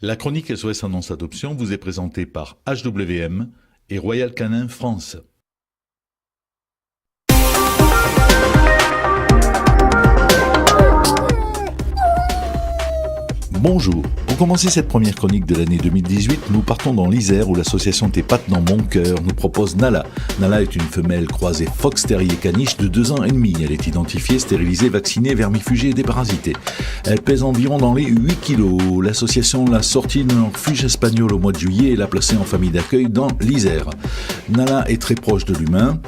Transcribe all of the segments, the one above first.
La chronique SOS Annonce Adoption vous est présentée par HWM et Royal Canin France. Bonjour. Pour commencer cette première chronique de l'année 2018, nous partons dans l'Isère où l'association Tes pattes dans mon cœur nous propose Nala. Nala est une femelle croisée Fox Terrier Caniche de 2 ans et demi. Elle est identifiée, stérilisée, vaccinée, vermifugée et déparasitée. Elle pèse environ dans les 8 kilos. L'association l'a sortie d'un refuge espagnol au mois de juillet et l'a placée en famille d'accueil dans l'Isère. Nala est très proche de l'humain,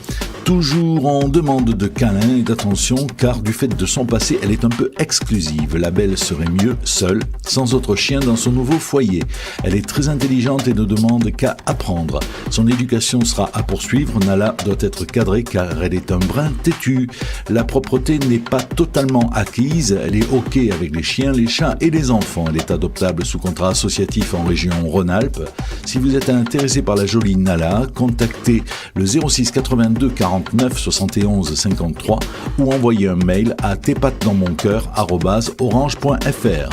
toujours en demande de câlins et d'attention car du fait de son passé, elle est un peu exclusive. La belle serait mieux seule, sans autre chien dans son nouveau foyer. Elle est très intelligente et ne demande qu'à apprendre. Son éducation sera à poursuivre. Nala doit être cadrée car elle est un brin têtu. La propreté n'est pas totalement acquise. Elle est OK avec les chiens, les chats et les enfants. Elle est adoptable sous contrat associatif en région Rhône-Alpes. Si vous êtes intéressé par la jolie Nala, contactez le 06 82 49 71 53 ou envoyez un mail à tespatesdansmoncoeur@orange.fr.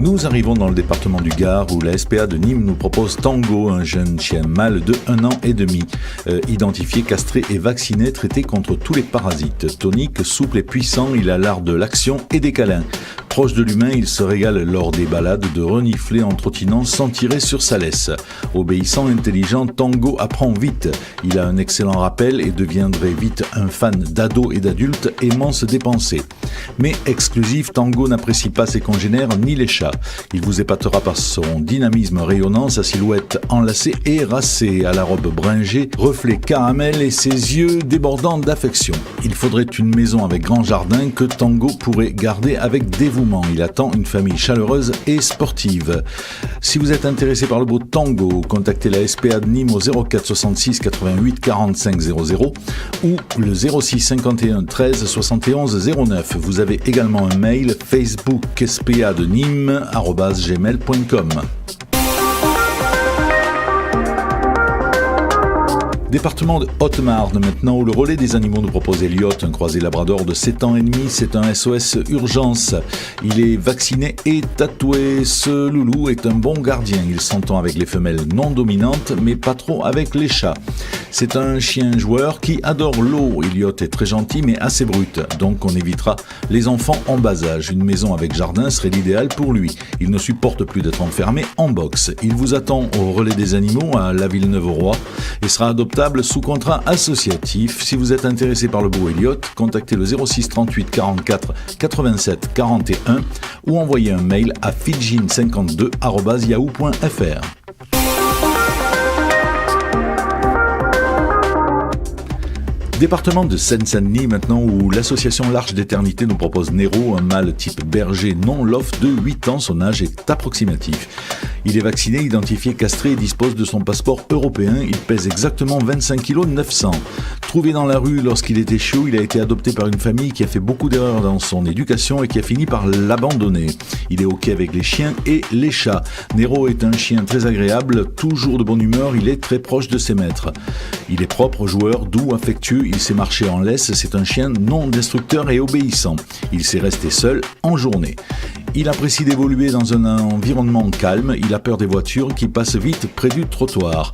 Nous arrivons dans le département du Gard où la SPA de Nîmes nous propose Tango, un jeune chien mâle de 1 an et demi, identifié, castré et vacciné, traité contre tous les parasites. Tonique, souple et puissant, il a l'art de l'action et des câlins. Proche de l'humain, il se régale lors des balades de renifler en trottinant sans tirer sur sa laisse. Obéissant, intelligent, Tango apprend vite. Il a un excellent rappel et deviendrait vite un fan d'ados et d'adultes aimant se dépenser. Mais exclusif, Tango n'apprécie pas ses congénères ni les chats. Il vous épatera par son dynamisme rayonnant, sa silhouette enlacée et racée à la robe bringée, reflet caramel et ses yeux débordant d'affection. Il faudrait une maison avec grand jardin que Tango pourrait garder avec dévouement. Il attend une famille chaleureuse et sportive. Si vous êtes intéressé par le beau Tango, contactez la SPA de Nîmes au 04 66 88 45 00 ou le 06 51 13 71 09. Vous avez également un mail Facebook SPA de Nîmes @gmail.com. Département de Haute-Marne maintenant où le relais des animaux nous propose Elliot, un croisé labrador de 7 ans et demi. C'est un SOS urgence. Il est vacciné et tatoué. Ce loulou est un bon gardien. Il s'entend avec les femelles non dominantes mais pas trop avec les chats. C'est un chien joueur qui adore l'eau. Elliot est très gentil mais assez brut. Donc on évitera les enfants en bas âge. Une maison avec jardin serait l'idéal pour lui. Il ne supporte plus d'être enfermé en box. Il vous attend au relais des animaux à La Villeneuve-au-Roi et sera adoptable sous contrat associatif. Si vous êtes intéressé par le beau Elliot, contactez le 06 38 44 87 41 ou envoyez un mail à fidjin52@yahoo.fr. Département de Seine-Saint-Denis maintenant où l'association L'Arche d'Éternité nous propose Nero, un mâle type berger non loft de 8 ans. Son âge est approximatif. Il est vacciné, identifié, castré et dispose de son passeport européen. Il pèse exactement 25 kg 900. Trouvé dans la rue lorsqu'il était chiot, il a été adopté par une famille qui a fait beaucoup d'erreurs dans son éducation et qui a fini par l'abandonner. Il est OK avec les chiens et les chats. Nero est un chien très agréable, toujours de bonne humeur, il est très proche de ses maîtres. Il est propre, joueur, doux, affectueux, il sait marcher en laisse, c'est un chien non destructeur et obéissant. Il sait rester seul en journée. Il apprécie d'évoluer dans un environnement calme, il a peur des voitures qui passent vite près du trottoir.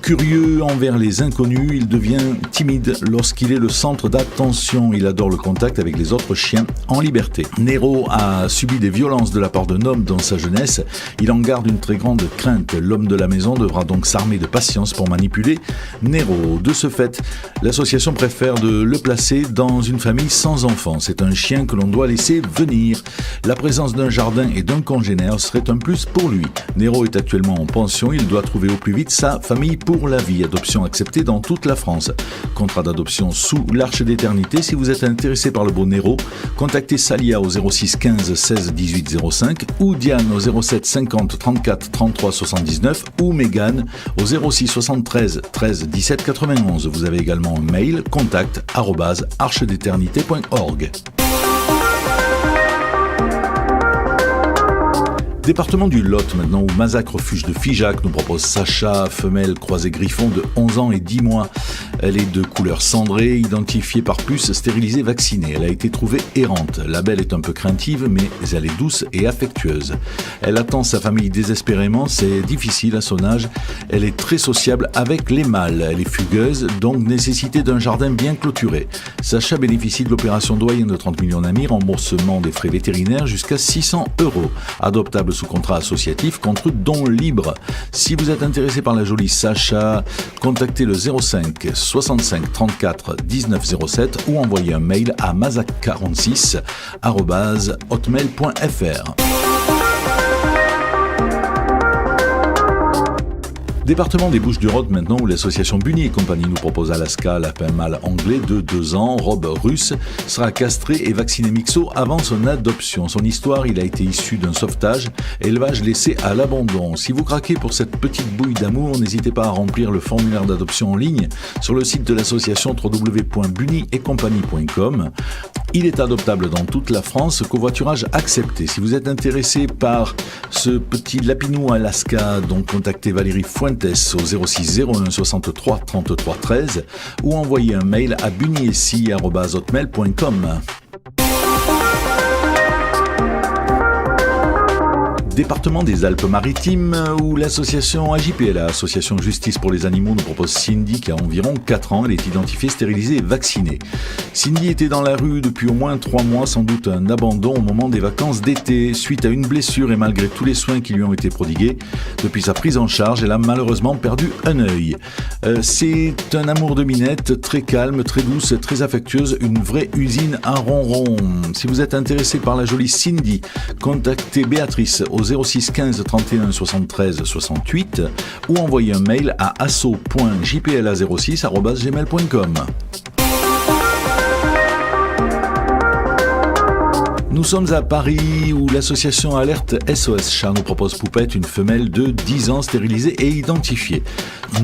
Curieux envers les inconnus, il devient timide lorsqu'il est le centre d'attention. Il adore le contact avec les autres chiens en liberté. Nero a subi des violences de la part d'un homme dans sa jeunesse. Il en garde une très grande crainte. L'homme de la maison devra donc s'armer de patience pour manipuler Nero. De ce fait, l'association préfère de le placer dans une famille sans enfants. C'est un chien que l'on doit laisser venir. La présence d'un jardin et d'un congénère serait un plus pour lui. Nero est actuellement en pension. Il doit trouver au plus vite sa famille pour la vie. Adoption acceptée dans toute la France. Contrat d'adoption sous l'Arche d'Éternité. Si vous êtes intéressé par le beau Nero, contactez Salia au 06 15 16 18 05 ou Diane au 07 50 34 33 79 ou Mégane au 06 73 13 17 91. Vous avez également un mail contact@archedeternité.org. Département du Lot maintenant où Mazac Refuge de Figeac nous propose Sacha, femelle croisée griffon de 11 ans et 10 mois. Elle est de couleur cendrée, identifiée par puce, stérilisée, vaccinée. Elle a été trouvée errante. La belle est un peu craintive, mais elle est douce et affectueuse. Elle attend sa famille désespérément, c'est difficile à son âge. Elle est très sociable avec les mâles. Elle est fugueuse, donc nécessité d'un jardin bien clôturé. Sacha bénéficie de l'opération doyenne de 30 millions d'amis, remboursement des frais vétérinaires jusqu'à 600 €. Adoptable sous contrat associatif contre don libre. Si vous êtes intéressé par la jolie Sacha, contactez le 05 65 34 19 07 ou envoyez un mail à mazak46@hotmail.fr. Département des Bouches-du-Rhône maintenant, où l'association Bunny et compagnie nous propose Alaska, lapin mâle anglais de 2 ans, robe russe, sera castré et vacciné mixo avant son adoption. Son histoire, il a été issu d'un sauvetage, élevage laissé à l'abandon. Si vous craquez pour cette petite bouille d'amour, n'hésitez pas à remplir le formulaire d'adoption en ligne sur le site de l'association www.bunnyecompagnie.com. Il est adoptable dans toute la France, covoiturage accepté. Si vous êtes intéressé par ce petit lapinou Alaska, donc contactez Valérie Fuentes au 06 01 63 33 13 ou envoyez un mail à bunnyessi@hotmail.com. Département des Alpes-Maritimes, où l'association AJPLA, Association Justice pour les Animaux, nous propose Cindy qui a environ 4 ans. Elle est identifiée, stérilisée et vaccinée. Cindy était dans la rue depuis au moins 3 mois, sans doute un abandon au moment des vacances d'été, suite à une blessure et malgré tous les soins qui lui ont été prodigués. Depuis sa prise en charge, elle a malheureusement perdu un œil. C'est un amour de minette, très calme, très douce, très affectueuse, une vraie usine à ronron. Si vous êtes intéressé par la jolie Cindy, contactez Béatrice au 06 15 31 73 68 ou envoyez un mail à asso.jpla06@gmail.com. Nous sommes à Paris où l'association Alerte SOS Chat nous propose Poupette, une femelle de 10 ans stérilisée et identifiée.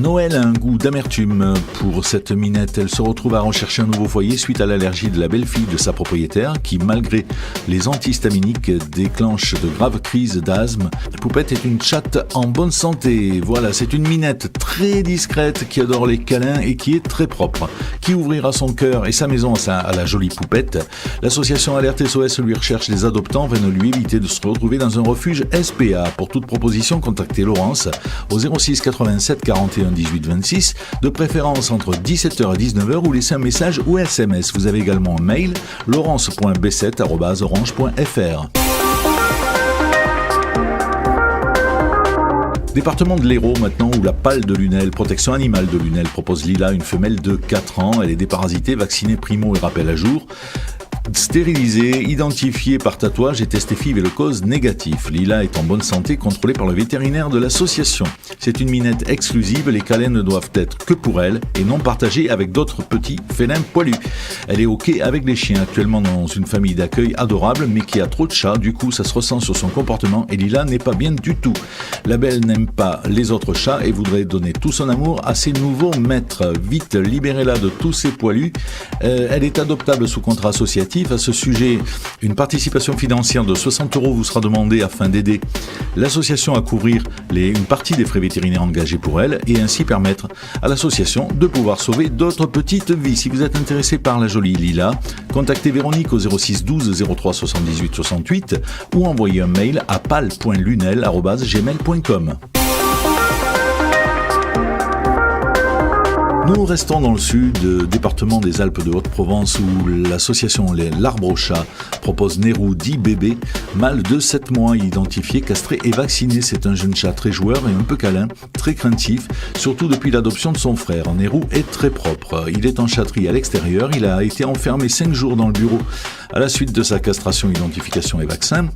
Noël a un goût d'amertume pour cette minette. Elle se retrouve à rechercher un nouveau foyer suite à l'allergie de la belle-fille de sa propriétaire qui, malgré les antihistaminiques, déclenche de graves crises d'asthme. Poupette est une chatte en bonne santé. Voilà, c'est une minette très discrète qui adore les câlins et qui est très propre, qui ouvrira son cœur et sa maison à la jolie Poupette. L'association Alerte SOS lui recherche des adoptants afin de lui éviter de se retrouver dans un refuge SPA. Pour toute proposition, contactez Laurence au 06 87 41 18 26, de préférence entre 17h et 19h, ou laissez un message ou SMS. Vous avez également un mail, laurence.b7@orange.fr. Département de l'Hérault maintenant, où la pâle de Lunel, protection animale de Lunel, propose Lila, une femelle de 4 ans. Elle est déparasitée, vaccinée primo et rappel à jour. Stérilisée, identifiée par tatouage et testé FIV et le cause négatif. Lila est en bonne santé, contrôlée par le vétérinaire de l'association. C'est une minette exclusive, les câlins ne doivent être que pour elle et non partagés avec d'autres petits félins poilus. Elle est ok avec les chiens, actuellement dans une famille d'accueil adorable mais qui a trop de chats, du coup ça se ressent sur son comportement et Lila n'est pas bien du tout. La belle n'aime pas les autres chats et voudrait donner tout son amour à ses nouveaux maîtres. Vite, libérez-la de tous ses poilus. Elle est adoptable sous contrat associatif. À ce sujet, une participation financière de 60 € vous sera demandée afin d'aider l'association à couvrir une partie des frais vétérinaires engagés pour elle et ainsi permettre à l'association de pouvoir sauver d'autres petites vies. Si vous êtes intéressé par la jolie Lila, contactez Véronique au 06 12 03 78 68 ou envoyez un mail à pal.lunel@gmail.com. Nous restons dans le sud, département des Alpes de Haute-Provence, où l'association L'Arbre au Chat propose Nérou, 10 bébés, mâle de 7 mois, identifié, castré et vacciné. C'est un jeune chat très joueur et un peu câlin, très craintif, surtout depuis l'adoption de son frère. Nérou est très propre. Il est en chatterie à l'extérieur. Il a été enfermé 5 jours dans le bureau à la suite de sa castration, identification et vaccin.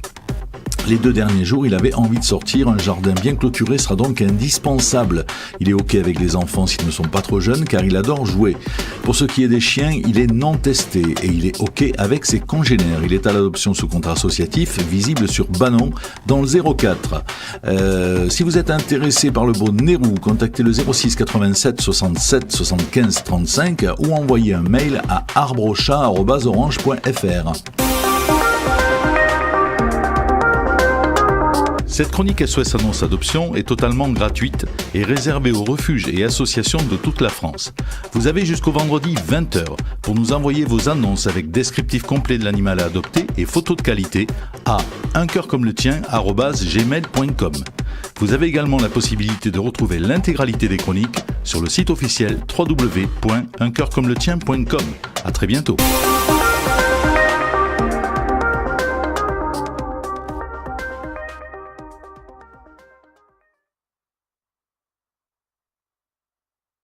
Les 2 derniers jours, il avait envie de sortir. Un jardin bien clôturé sera donc indispensable. Il est ok avec les enfants s'ils ne sont pas trop jeunes car il adore jouer. Pour ce qui est des chiens, il est non testé et il est ok avec ses congénères. Il est à l'adoption sous contrat associatif, visible sur Banon dans le 04. Si vous êtes intéressé par le beau Nérou, contactez le 06 87 67 75 35 ou envoyez un mail à arbrechat@orange.fr. Cette chronique SOS Annonce Adoption est totalement gratuite et réservée aux refuges et associations de toute la France. Vous avez jusqu'au vendredi 20h pour nous envoyer vos annonces avec descriptif complet de l'animal à adopter et photos de qualité à uncoeurcomeletien@gmail.com. Vous avez également la possibilité de retrouver l'intégralité des chroniques sur le site officiel www.uncoeurcomeletien.com. À très bientôt.